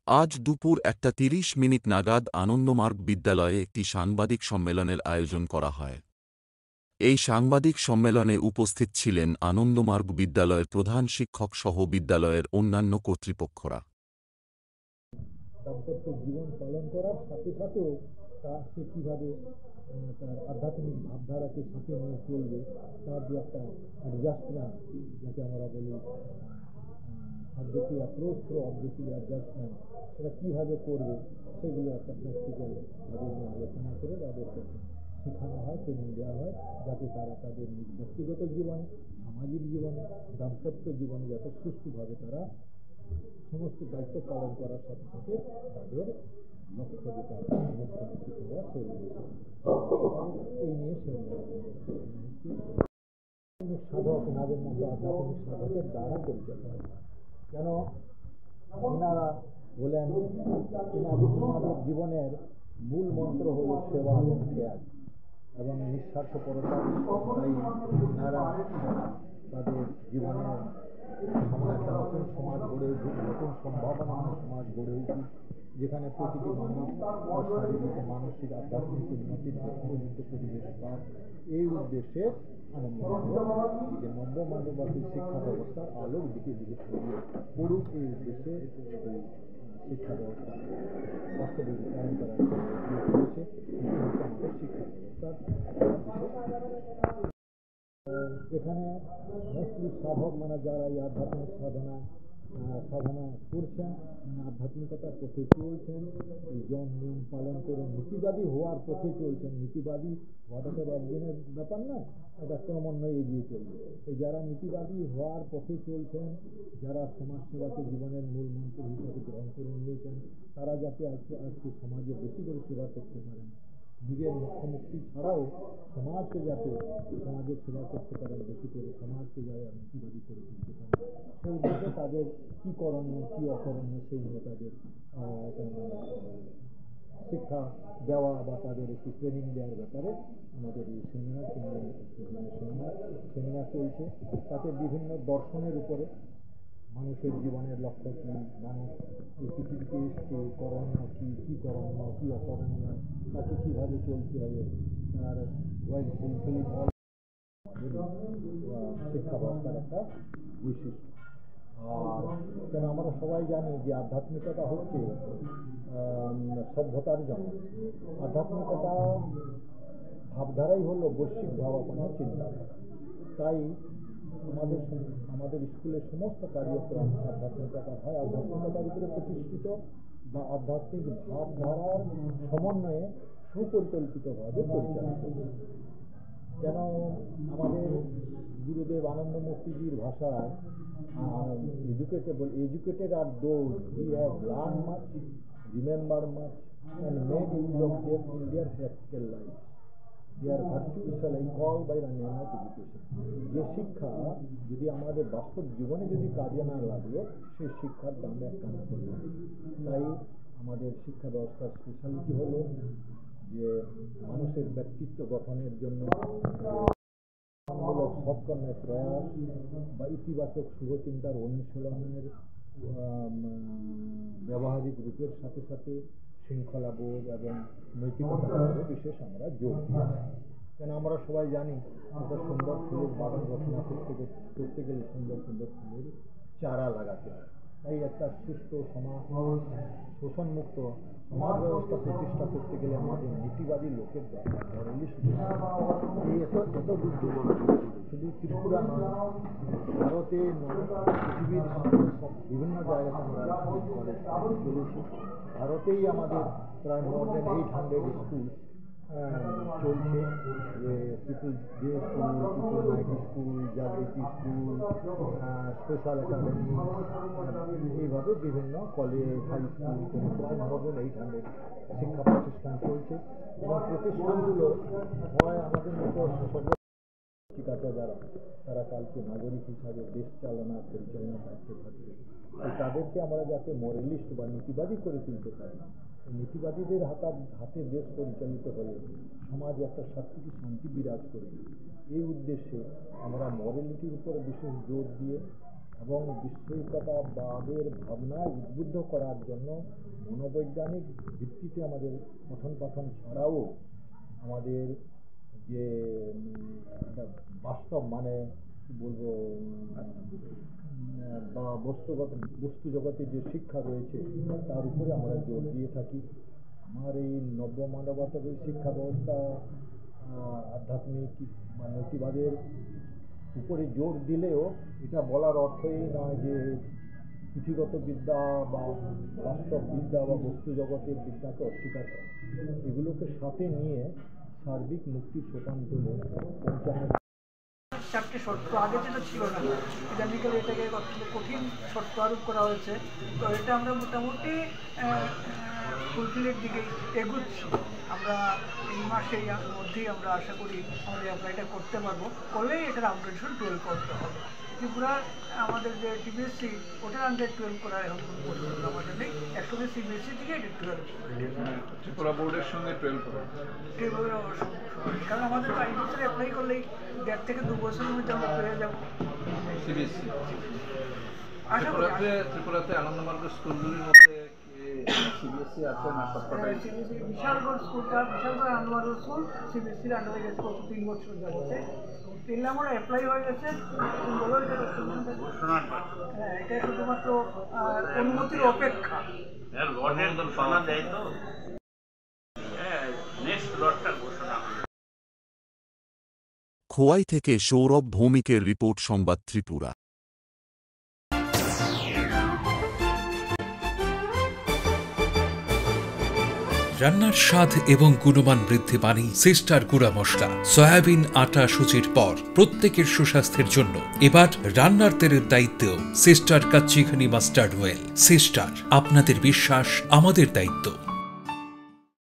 আজ দুপুর 1:30 নাগাদ আনন্দমার্গ বিদ্যালয়ে একটি সাংবাদিক সম্মেলনের আয়োজন করা হয়। এই সাংবাদিক সম্মেলনে উপস্থিত ছিলেন আনন্দমার্গ বিদ্যালয়ের প্রধান শিক্ষক সহ বিদ্যালয়ের অন্যান্য কর্তৃপক্ষরা। দাম্পত্য জীবন পালন করার সাথে সাথেও সে কীভাবে তার আধ্যাত্মিক ভাবধারাকে সাথে নিয়ে চলবে, তার যে একটা অ্যাডজাস্টমেন্ট, যাকে আমরা বলি subjective approach through objective adjustment, সেটা কীভাবে করবে, সেগুলো একটা প্র্যাকটিক্যাল তাদের নিয়ে আলোচনা করে তাদেরকে শেখানো হয়, ট্রেনিং দেওয়া হয়, যাতে তারা তাদের ব্যক্তিগত জীবনে, সামাজিক জীবনে, দাম্পত্য জীবনে যাতে সুষ্ঠুভাবে তারা সমস্ত দায়িত্ব পালন করার সাথে সাথে তাদের লক্ষ্য যেটা মুখ্যমন্ত্রী হওয়া, সেই এই নিয়ে সে সাধক, এনাদের মতো আধ্যাত্মিক সাধকের দ্বারা পরিচালিত হয়। কেন এনারা বলেন, এনাদের জীবনের মূল মন্ত্র হল সেবা এবং ত্যাগ এবং নিঃস্বার্থপরতা। তাই এনারা তাদের জীবনের একটা নতুন সমাজ গড়ে উঠুক, নতুন সম্ভাবনাময় সমাজ গড়ে উঠুক, যেখানে প্রতিটি মানুষ তার শারীরিক, মানসিক, আধ্যাত্মিক উন্নতির উপযুক্ত পরিবেশ পায়। এই উদ্দেশ্যে যে নব্য মানববাদী শিক্ষা ব্যবস্থার আলোক দিকে দিকে ছড়িয়ে পড়ুক, এই উদ্দেশ্যে এই শিক্ষা ব্যবস্থা বাস্তবে রূপায়ণ করার হয়েছে। আমাদের শিক্ষা ব্যবস্থার এখানে মোস্টলি সাধক, মানে যারা এই আধ্যাত্মিক সাধনা করছেন, আধ্যাত্মিকতার পথে চলছেন, এই নিয়ম পালন করে নীতিবাদী হওয়ার পথে চলছেন। নীতিবাদী হওয়াটা তো একদিনের ব্যাপার নয়, এটা ক্রমান্বয়ে এগিয়ে চলবে। এই যারা নীতিবাদী হওয়ার পথে চলছেন, যারা সমাজসেবাকে জীবনের মূল মন্ত্র হিসেবে গ্রহণ করে নিয়েছেন, তারা যাতে আজকে সমাজে বেশি করে সেবা করতে পারেন, নিজের মুখ্যমুক্তি ছাড়াও সমাজকে যাতে সমাজের সেবা করতে পারেন, বেশি করে সমাজকে যারা নীতিবাদী করে তুলতে পারেন, সেই উদ্দেশ্যে তাদের কী করণীয় কী অকরণীয় সেই নিয়ে তাদের শিক্ষা দেওয়া বা তাদের একটু ট্রেনিং দেওয়ার ব্যাপারে আমাদের এই সেমিনার চলছে। তাতে বিভিন্ন দর্শনের উপরে, মানুষের জীবনের লক্ষ্য কী, মানুষ এই পৃথিবীতে এসছে, করণীয় কী, কী করণীয় কী অকরণীয়, তাকে কীভাবে চলতে হবে, তার ফুলফিলিং অল শিক্ষা ব্যবস্থার একটা বৈশিষ্ট্য। আর কেন আমরা সবাই জানি যে আধ্যাত্মিকতা হচ্ছে সভ্যতার জন্য। আধ্যাত্মিকতা ভাবধারাই হলো বৈশ্বিক ভাবাপন্ন চিন্তাধারা। তাই আমাদের স্কুলের সমস্ত কার্যক্রম আধ্যাত্মিকতা হয়, আধ্যাত্মিকতার উপরে প্রতিষ্ঠিত বা আধ্যাত্মিক ভাবধারার সমন্বয়ে সুপরিকল্পিতভাবে পরিচালিত। কেন আমাদের গুরুদেব আনন্দমূর্তিজির ভাষায় educated are those who have learned much, remembered much, and made use of them in their practical life. Their virtues shall I call by the name of education. যে শিক্ষা যদি আমাদের বাস্তব জীবনে যদি কাজে না লাগলো, সেই শিক্ষার দাম একখানা করবে। তাই আমাদের শিক্ষা ব্যবস্থার স্পেশালিটি হলো যে মানুষের ব্যক্তিত্ব গঠনের জন্য মূলক সৎকর্মের প্রয়াস বা ইতিবাচক শুভচিন্তার অনুশীলনের ব্যবহারিক রূপের সাথে সাথে শৃঙ্খলাবোধ এবং নৈতিকতার উপরে বিশেষ আমরা জোর দিই। কেন আমরা সবাই জানি একটা সুন্দর ফুলের বাগান রচনা করতে গেলে সুন্দর সুন্দর ফুলের চারা লাগাতে হয়। তাই একটা সুস্থ সমাজ, শোষণমুক্ত সমাজ ব্যবস্থা প্রতিষ্ঠা করতে গেলে আমাদের নীতিবাদী লোকের দরকার। ধরেনই এই এত বুদ্ধিমান শুধু ত্রিপুরা নয়, ভারতে নয়, পৃথিবীর বিভিন্ন জায়গাতে আমরা চলেছি। ভারতেই আমাদের প্রায় মোর দেন 800 স্কুল চলছে, যে people day school, people night school, Jagriti school, special academy, এইভাবে বিভিন্ন কলেজ, হাই স্কুল, প্রায় মোর দেন 800 শিক্ষা প্রতিষ্ঠান চলছে। এবং প্রতিষ্ঠানগুলো হয় আমাদের মতো শিক্ষিকাতা যারা, তারা কালকে নাগরিক হিসাবে দেশ চালনা পরিচালনার দায়িত্ব থাকবে। তাদেরকে আমরা যাতে মোরালিস্ট বা নীতিবাদী করে তুলতে পারি। নীতিবাদীদের হাতে দেশ পরিচালিত হলে সমাজে একটা সাত্ত্বিক শান্তি বিরাজ করবে। এই উদ্দেশ্যে আমরা মরালিটির উপর বিশেষ জোর দিয়ে এবং বিশ্বৈকতাবাদের ভাবনায় উদ্বুদ্ধ করার জন্য মনোবৈজ্ঞানিক ভিত্তিতে আমাদের পঠন পাঠন ছাড়াও আমাদের যে একটা বাস্তব মানে কি বলবো বা বস্তু জগতে যে শিক্ষা রয়েছে তার উপরে আমরা জোর দিয়ে থাকি। আমার এই নব্য মানবতাবাদী শিক্ষা ব্যবস্থা আধ্যাত্মিক বা নৈতিকবাদের উপরে জোর দিলেও এটা বলার অর্থ এই নয় যে পুঁথিগত বিদ্যা বা বাস্তব বিদ্যা বা বস্তু জগতের বিদ্যাকে অস্বীকার করে। এগুলোকে সাথে নিয়ে সার্বিক মুক্তির সোপান তুলে পৌঁছানো। চারটে শর্ত আগে যেটা ছিল না, ইদানিকালে এটাকে অত্যন্ত কঠিন শর্ত আরোপ করা হয়েছে। তো এটা আমরা মোটামুটি ফুলফিলের দিকে এগুচ্ছি। আমরা এই মাসের মধ্যেই আমরা আশা করি আমাদের অ্যাপ্লাইটা করতে পারবো। করলেই এটার আপগ্রেডেশন 12 করতে হবে। ত্রিপুরার আমাদের যে টিবিএসসি ওটার আন্ডার 12 করা এখন পর্যন্ত আমাদের নেই। একসঙ্গে সিবিএসসি থেকে এটা 12 ত্রিপুরা বোর্ডের সঙ্গে 12 কারণ আমাদের তো এই বছর অ্যাপ্লাই করলেই 1.5 থেকে 2 বছরের মধ্যে আমরা পেয়ে যাবো সিবিএসসি। আশা করি। ত্রিপুরাতে আনন্দমার্গ স্কুলগুলির মধ্যে সিবিএসসি আছে না সবকটাই? বিশালগড় স্কুলটা, বিশালগড় আনন্দমার্গ স্কুল সিবিএসসির আন্ডারে গেছে গত 3 বছর যাবতে। তিনলে আমার অ্যাপ্লাই হয়ে গেছে। বলো এটা হ্যাঁ, এটা শুধুমাত্র অনুমতির অপেক্ষা। ঘোষণা দেয় তো নেক্সট লটটা ঘোষণা হবে। খোয়াই থেকে সৌরভ ভৌমিকের রিপোর্ট, সংবাদ ত্রিপুরা। রান্নার স্বাদ এবং গুণমান বৃদ্ধি পানি সিস্টার গুঁড়া মশলা। সয়াবিন আটা সুজির পর প্রত্যেকের সুস্বাস্থ্যের জন্য এবার রান্নার তেলের দায়িত্বেও sister kachi ghani mustard oil. Sister, আপনাদের বিশ্বাস আমাদের দায়িত্ব।